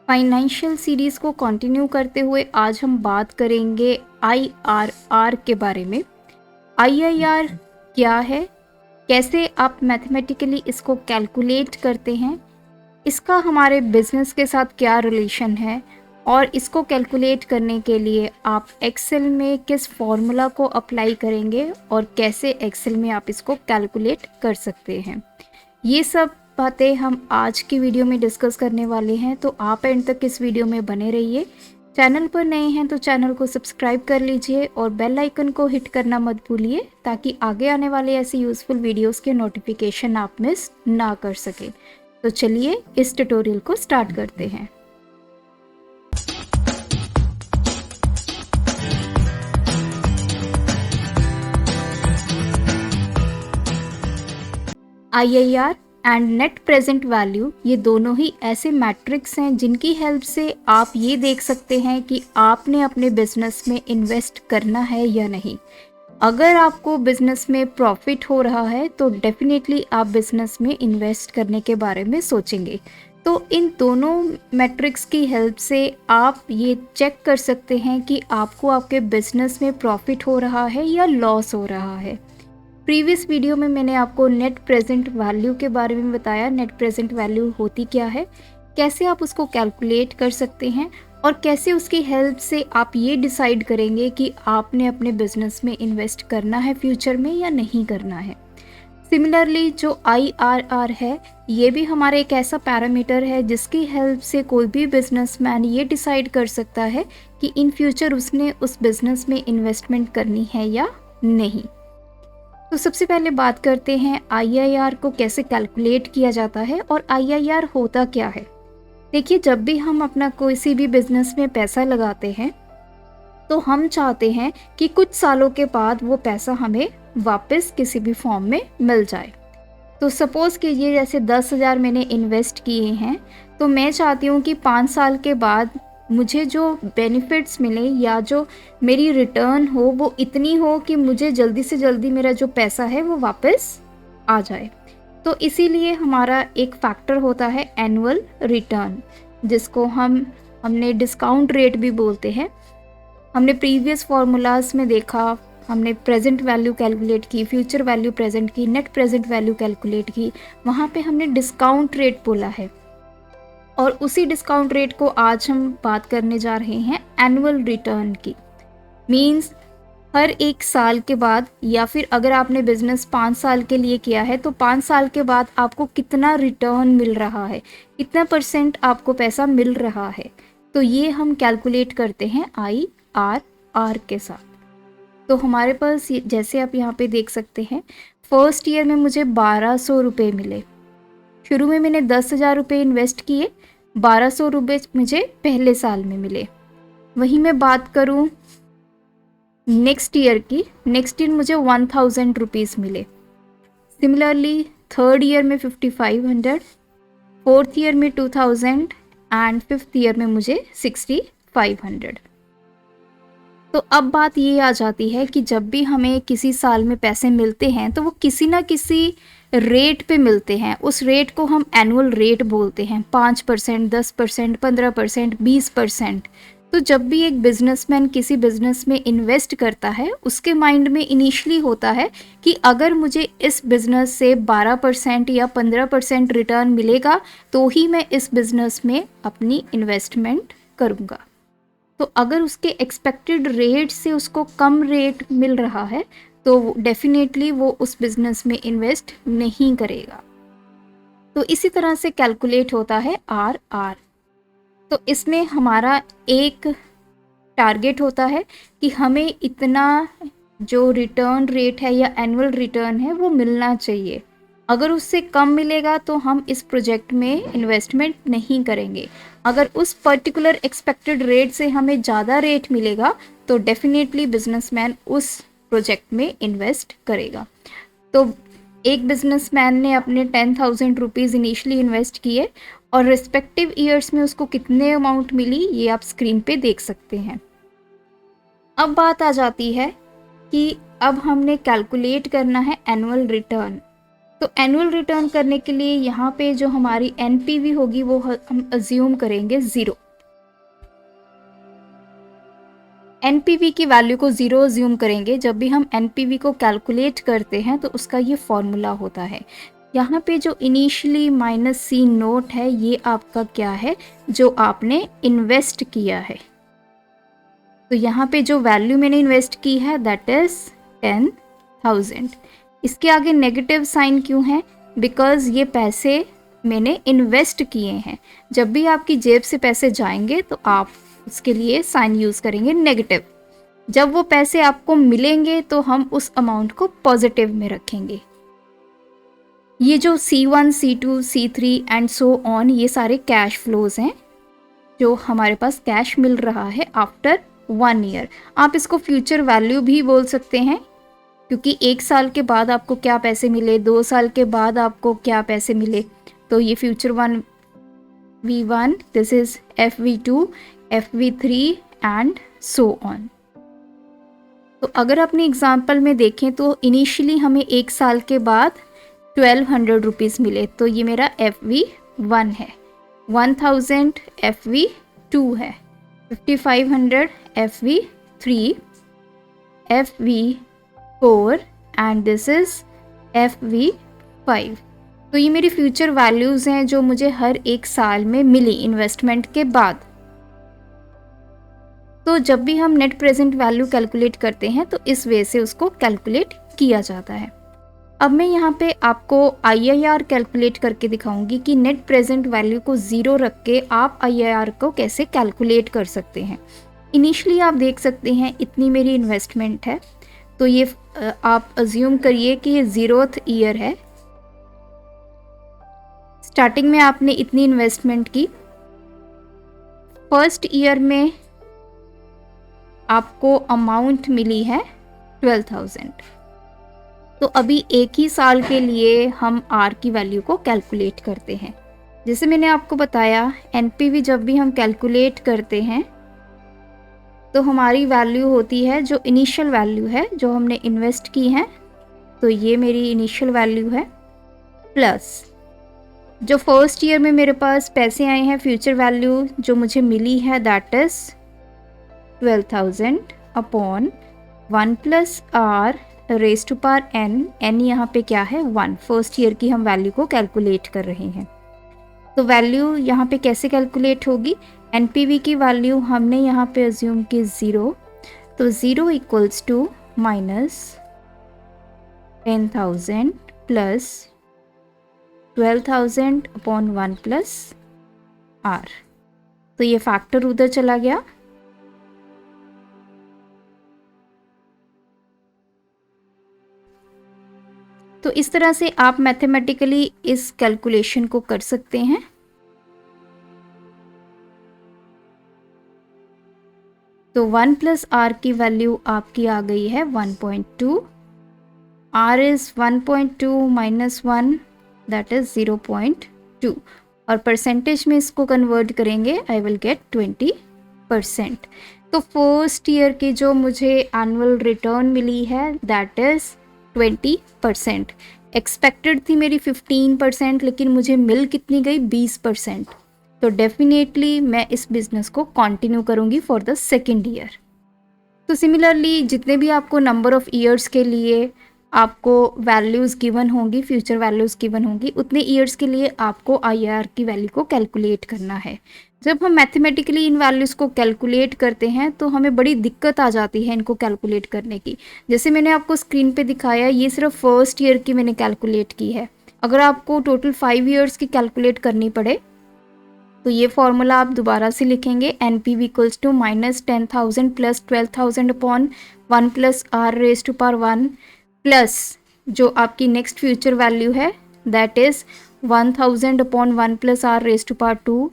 Financial series को continue करते हुए आज हम बात करेंगे आईआरआर के बारे में। आईआरआर क्या है, कैसे आप मैथमेटिकली इसको कैलकुलेट करते हैं, इसका हमारे बिजनेस के साथ क्या रिलेशन है और इसको कैलकुलेट करने के लिए आप एक्सेल में किस फॉर्मूला को अप्लाई करेंगे और कैसे एक्सेल में आप इसको कैलकुलेट कर सकते हैं, ये सब बातें हम आज की वीडियो में डिस्कस करने वाले हैं। तो आप एंड तक इस वीडियो में बने रहिए। चैनल पर नए हैं तो चैनल को सब्सक्राइब कर लीजिए और बेल आइकन को हिट करना मत भूलिए ताकि आगे आने वाले ऐसी यूज़फुल वीडियोस के नोटिफिकेशन आप मिस ना कर सकें। तो चलिए इस ट्यूटोरियल को स्टार्ट करते हैं। IRR and net present value ये दोनों ही ऐसे मैट्रिक्स हैं जिनकी हेल्प से आप ये देख सकते हैं कि आपने अपने बिजनेस में इन्वेस्ट करना है या नहीं। अगर आपको बिजनेस में प्रॉफिट हो रहा है तो डेफिनेटली आप बिजनेस में इन्वेस्ट करने के बारे में सोचेंगे। तो इन दोनों मैट्रिक्स की हेल्प से आप ये चेक कर सकते हैं कि आपको आपके बिजनेस में प्रॉफिट हो रहा है या लॉस हो रहा है। प्रीवियस वीडियो में मैंने आपको नेट प्रेजेंट वैल्यू के बारे में बताया। नेट प्रेजेंट वैल्यू होती क्या है, कैसे आप उसको कैलकुलेट कर सकते हैं और कैसे उसकी हेल्प से आप ये डिसाइड करेंगे कि आपने अपने बिजनेस में इन्वेस्ट करना है फ्यूचर में या नहीं करना है। सिमिलरली जो आईआरआर है ये भी हमारा एक ऐसा पैरामीटर है जिसकी हेल्प से कोई भी बिजनेसमैन ये डिसाइड कर सकता है कि इन फ्यूचर उसने उस बिजनेस में इन्वेस्टमेंट करनी है या नहीं। तो सबसे पहले बात करते हैं आईआरआर को कैसे कैलकुलेट किया जाता है और आईआरआर होता क्या है। देखिए, जब भी हम अपना किसी भी बिजनेस में पैसा लगाते हैं तो हम चाहते हैं कि कुछ सालों के बाद वो पैसा हमें वापस किसी भी फॉर्म में मिल जाए। तो सपोज़ कीजिए जैसे 10,000 मैंने इन्वेस्ट किए हैं तो मैं चाहती हूँ कि 5 साल के बाद मुझे जो बेनिफिट्स मिले या जो मेरी रिटर्न हो वो इतनी हो कि मुझे जल्दी से जल्दी मेरा जो पैसा है वो वापस आ जाए। तो इसीलिए हमारा एक फैक्टर होता है एनुअल रिटर्न, जिसको हमने डिस्काउंट रेट भी बोलते हैं। हमने प्रीवियस फार्मूलाज में देखा, हमने प्रेजेंट वैल्यू कैलकुलेट की, फ्यूचर वैल्यू प्रेजेंट की, नेट प्रेजेंट वैल्यू कैलकुलेट की, वहाँ पे हमने डिस्काउंट रेट बोला है। और उसी डिस्काउंट रेट को आज हम बात करने जा रहे हैं एनुअल रिटर्न की। मींस हर एक साल के बाद, या फिर अगर आपने बिजनेस 5 साल के लिए किया है तो 5 साल के बाद आपको कितना रिटर्न मिल रहा है, कितना % आपको पैसा मिल रहा है। तो ये हम कैलकुलेट करते हैं आईआरआर के साथ। तो हमारे पास जैसे आप यहाँ पे देख सकते हैं, फर्स्ट ईयर में मुझे 1200 रुपये मिले। शुरू में मैंने 10,000 रुपये इन्वेस्ट किए, 1200 रुपये मुझे पहले साल में मिले। वहीं मैं बात करूं नेक्स्ट ईयर की, नेक्स्ट ईयर मुझे 1000 रुपीज़ मिले। सिमिलरली थर्ड ईयर में 5500, फोर्थ ईयर में 2000 एंड फिफ्थ ईयर में मुझे 6500। तो अब बात ये आ जाती है कि जब भी हमें किसी साल में पैसे मिलते हैं तो वो किसी ना किसी रेट पे मिलते हैं। उस रेट को हम एनुअल रेट बोलते हैं। 5%, 10%, 15%, 20%। तो जब भी एक बिजनेसमैन किसी बिजनेस में इन्वेस्ट करता है उसके माइंड में इनिशियली होता है कि अगर मुझे इस बिजनेस से 12% या 15% रिटर्न मिलेगा तो ही मैं इस बिजनेस में अपनी इन्वेस्टमेंट करूँगा। तो अगर उसके एक्सपेक्टेड रेट से उसको कम रेट मिल रहा है तो डेफिनेटली वो उस बिज़नेस में इन्वेस्ट नहीं करेगा। तो इसी तरह से कैलकुलेट होता है आरआर। तो इसमें हमारा एक टारगेट होता है कि हमें इतना जो रिटर्न रेट है या एनुअल रिटर्न है वो मिलना चाहिए। अगर उससे कम मिलेगा तो हम इस प्रोजेक्ट में इन्वेस्टमेंट नहीं करेंगे। अगर उस पर्टिकुलर एक्सपेक्टेड रेट से हमें ज़्यादा रेट मिलेगा तो डेफिनेटली बिजनेसमैन उस प्रोजेक्ट में इन्वेस्ट करेगा। तो एक बिजनेसमैन ने अपने 10,000 रुपीज़ इनिशियली इन्वेस्ट किए और रिस्पेक्टिव ईयर्स में उसको कितने अमाउंट मिली ये आप स्क्रीन पे देख सकते हैं। अब बात आ जाती है कि अब हमने कैलकुलेट करना है एनुअल रिटर्न। तो एनुअल रिटर्न करने के लिए यहाँ पे जो हमारी एनपीवी होगी वो हम अज्यूम करेंगे 0। एनपीवी की वैल्यू को 0 अज्यूम करेंगे। जब भी हम एनपीवी को कैलकुलेट करते हैं तो उसका ये फॉर्मूला होता है। यहाँ पे जो इनिशियली -C नोट है ये आपका क्या है, जो आपने इन्वेस्ट किया है। तो यहाँ पे जो वैल्यू मैंने इन्वेस्ट की है दैट इज 10,000। इसके आगे नेगेटिव साइन क्यों है, बिकॉज ये पैसे मैंने इन्वेस्ट किए हैं। जब भी आपकी जेब से पैसे जाएंगे तो आप उसके लिए साइन यूज़ करेंगे नेगेटिव। जब वो पैसे आपको मिलेंगे तो हम उस अमाउंट को पॉजिटिव में रखेंगे। ये जो C1, C2, C3 and so on ये सारे कैश फ्लोज हैं जो हमारे पास कैश मिल रहा है आफ्टर 1 ईयर। आप इसको फ्यूचर वैल्यू भी बोल सकते हैं, क्योंकि 1 साल के बाद आपको क्या पैसे मिले, 2 साल के बाद आपको क्या पैसे मिले। तो ये future one V1, this is FV2, FV3 and so on. तो अगर अपने एग्जाम्पल में देखें तो इनिशियली हमें 1 साल के बाद 1200 रुपीज़ मिले, तो ये मेरा FV1 है। 1000 FV2 है, 5500 FV3, FV4 and this is FV5। तो ये मेरी फ्यूचर वैल्यूज़ हैं जो मुझे हर 1 साल में मिली इन्वेस्टमेंट के बाद। तो जब भी हम नेट प्रेजेंट वैल्यू कैलकुलेट करते हैं तो इस वे से उसको कैलकुलेट किया जाता है। अब मैं यहाँ पे आपको IRR कैलकुलेट करके दिखाऊंगी कि नेट प्रेजेंट वैल्यू को 0 रख के आप IRR को कैसे कैलकुलेट कर सकते हैं। इनिशियली आप देख सकते हैं इतनी मेरी इन्वेस्टमेंट है, तो ये आप अज्यूम करिए कि ये 0th ईयर है। स्टार्टिंग में आपने इतनी इन्वेस्टमेंट की, फर्स्ट ईयर में आपको अमाउंट मिली है 12,000। तो अभी 1 ही साल के लिए हम R की वैल्यू को कैलकुलेट करते हैं। जैसे मैंने आपको बताया NPV जब भी हम कैलकुलेट करते हैं तो हमारी वैल्यू होती है जो इनिशियल वैल्यू है जो हमने इन्वेस्ट की है, तो ये मेरी इनिशियल वैल्यू है, प्लस जो फर्स्ट ईयर में मेरे पास पैसे आए हैं फ्यूचर वैल्यू जो मुझे मिली है that is 12,000 upon 1 plus R raise to power n यहाँ पे क्या है 1, फर्स्ट ईयर की हम वैल्यू को कैलकुलेट कर रहे हैं। तो वैल्यू यहाँ पे कैसे कैलकुलेट होगी, NPV की वैल्यू हमने यहाँ पे अज्यूम की 0, तो 0 equals to -10,000 plus 12,000 upon 1 plus R। तो ये फैक्टर उधर चला गया। तो इस तरह से आप मैथमेटिकली इस कैलकुलेशन को कर सकते हैं। तो 1 प्लस R की वैल्यू आपकी आ गई है 1.2, R is 1.2 minus 1 that is 0.2, और परसेंटेज में इसको कन्वर्ट करेंगे आई विल गेट 20%। तो फर्स्ट ईयर की जो मुझे एनुअल रिटर्न मिली है दैट इज 20%। एक्सपेक्टेड थी मेरी 15%, लेकिन मुझे मिल कितनी गई 20%। तो डेफिनेटली मैं इस बिज़नेस को कंटिन्यू करूँगी फॉर द सेकेंड ईयर। तो सिमिलरली जितने भी आपको नंबर ऑफ़ ईयर्स के लिए आपको वैल्यूज़ गिवन होंगी, फ्यूचर वैल्यूज़ गिवन होंगी, उतने ईयर्स के लिए आपको IRR की वैल्यू को कैलकुलेट करना है। जब हम मैथमेटिकली इन वैल्यूज़ को कैलकुलेट करते हैं तो हमें बड़ी दिक्कत आ जाती है इनको कैलकुलेट करने की। जैसे मैंने आपको स्क्रीन पे दिखाया, ये सिर्फ फर्स्ट ईयर की मैंने कैलकुलेट की है। अगर आपको टोटल 5 ईयर्स की कैलकुलेट करनी पड़े तो ये फॉर्मूला आप दोबारा से लिखेंगे, NPV equals to -10,000 plus 12,000 upon 1 plus R raise to power 1 plus जो आपकी नेक्स्ट फ्यूचर वैल्यू है that is 1000 upon 1 plus R raise to power 2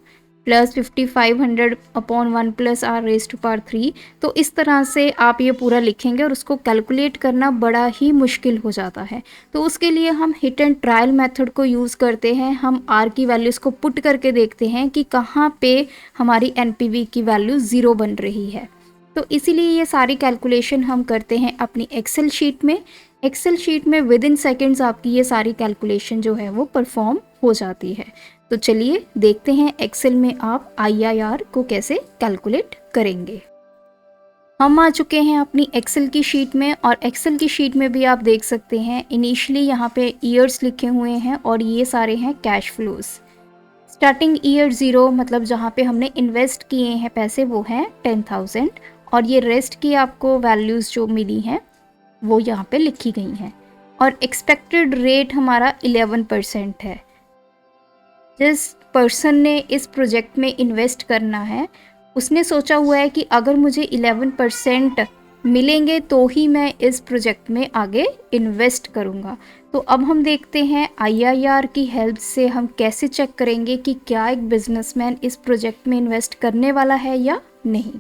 plus 5500 upon 1 plus R raise to power 3। तो इस तरह से आप ये पूरा लिखेंगे और उसको कैलकुलेट करना बड़ा ही मुश्किल हो जाता है। तो उसके लिए हम हिट एंड ट्रायल मेथड को यूज़ करते हैं। हम R की वैल्यूज़ को पुट करके देखते हैं कि कहाँ पे हमारी NPV की वैल्यू 0 बन रही है। तो इसीलिए ये सारी कैलकुलेशन हम करते हैं अपनी एक्सेल शीट में। एक्सेल शीट में विद इन सेकेंड्स आपकी ये सारी कैलकुलेशन जो है वो परफॉर्म हो जाती है। तो चलिए देखते हैं एक्सेल में आप IRR को कैसे कैलकुलेट करेंगे। हम आ चुके हैं अपनी एक्सेल की शीट में, और एक्सेल की शीट में भी आप देख सकते हैं इनिशियली यहाँ पे ईयर्स लिखे हुए हैं और ये सारे हैं कैश फ्लोज। स्टार्टिंग ईयर 0 मतलब जहाँ पे हमने इन्वेस्ट किए हैं पैसे वो हैं 10,000, और ये रेस्ट की आपको वैल्यूज़ जो मिली हैं वो यहाँ पे लिखी गई हैं। और एक्सपेक्टेड रेट हमारा 11% है। जिस पर्सन ने इस प्रोजेक्ट में इन्वेस्ट करना है उसने सोचा हुआ है कि अगर मुझे 11% मिलेंगे तो ही मैं इस प्रोजेक्ट में आगे इन्वेस्ट करूँगा। तो अब हम देखते हैं IRR की हेल्प से हम कैसे चेक करेंगे कि क्या एक बिजनेसमैन इस प्रोजेक्ट में इन्वेस्ट करने वाला है या नहीं।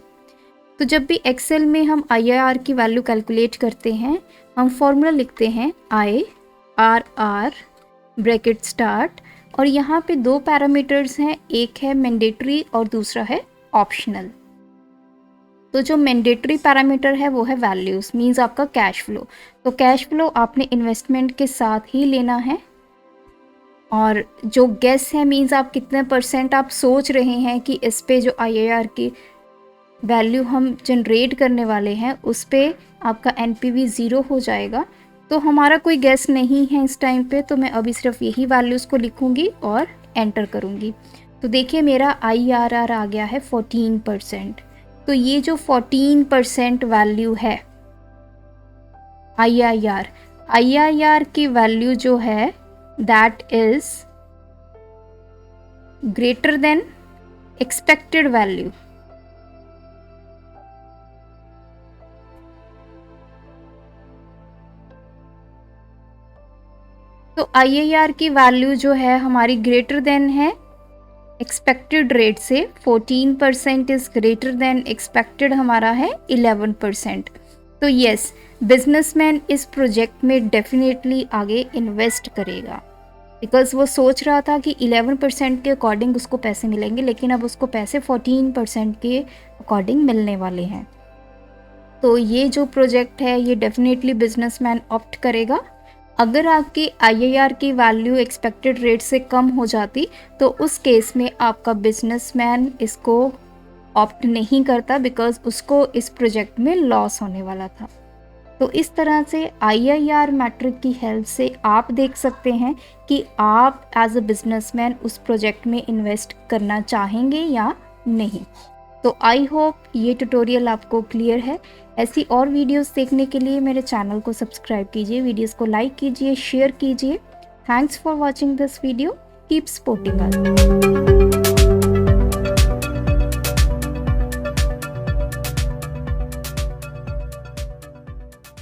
तो जब भी एक्सेल में हम IRR की वैल्यू कैलकुलेट करते हैं हम फॉर्मूला लिखते हैं IRR ब्रैकेट स्टार्ट, और यहाँ पे दो पैरामीटर्स हैं, एक है मैंडेटरी और दूसरा है ऑप्शनल। तो जो मैंडेटरी पैरामीटर है वो है वैल्यूज़, मींस आपका कैश फ्लो। तो कैश फ्लो आपने इन्वेस्टमेंट के साथ ही लेना है, और जो गेस है मींस आप कितने % आप सोच रहे हैं कि इस पे जो IRR की वैल्यू हम जनरेट करने वाले हैं उस पे आपका NPV 0 हो जाएगा। तो हमारा कोई गेस नहीं है इस टाइम पे, तो मैं अभी सिर्फ यही वैल्यूज़ को लिखूँगी और एंटर करूँगी। तो देखिए मेरा IRR आ गया है 14%। तो ये जो 14% वैल्यू है IRR की वैल्यू जो है that is greater than expected value. तो IRR की वैल्यू जो है हमारी ग्रेटर देन है एक्सपेक्टेड रेट से। 14% इज ग्रेटर देन एक्सपेक्टेड हमारा है 11%। तो यस, बिजनेसमैन इस प्रोजेक्ट में डेफिनेटली आगे इन्वेस्ट करेगा, बिकॉज वो सोच रहा था कि 11% के अकॉर्डिंग उसको पैसे मिलेंगे, लेकिन अब उसको पैसे 14% के अकॉर्डिंग मिलने वाले हैं। तो ये जो प्रोजेक्ट है ये डेफिनेटली बिजनेसमैन ऑप्ट करेगा। अगर आपकी IRR की वैल्यू एक्सपेक्टेड रेट से कम हो जाती तो उस केस में आपका बिजनेसमैन इसको ऑप्ट नहीं करता, बिकॉज उसको इस प्रोजेक्ट में लॉस होने वाला था। तो इस तरह से IRR मैट्रिक की हेल्प से आप देख सकते हैं कि आप एज अ बिजनेसमैन उस प्रोजेक्ट में इन्वेस्ट करना चाहेंगे या नहीं। तो आई होप ये ट्यूटोरियल आपको क्लियर है। ऐसी और वीडियोस देखने के लिए मेरे चैनल को सब्सक्राइब कीजिए, वीडियोस को लाइक कीजिए, शेयर कीजिए। Thanks for watching this video, keep supporting us.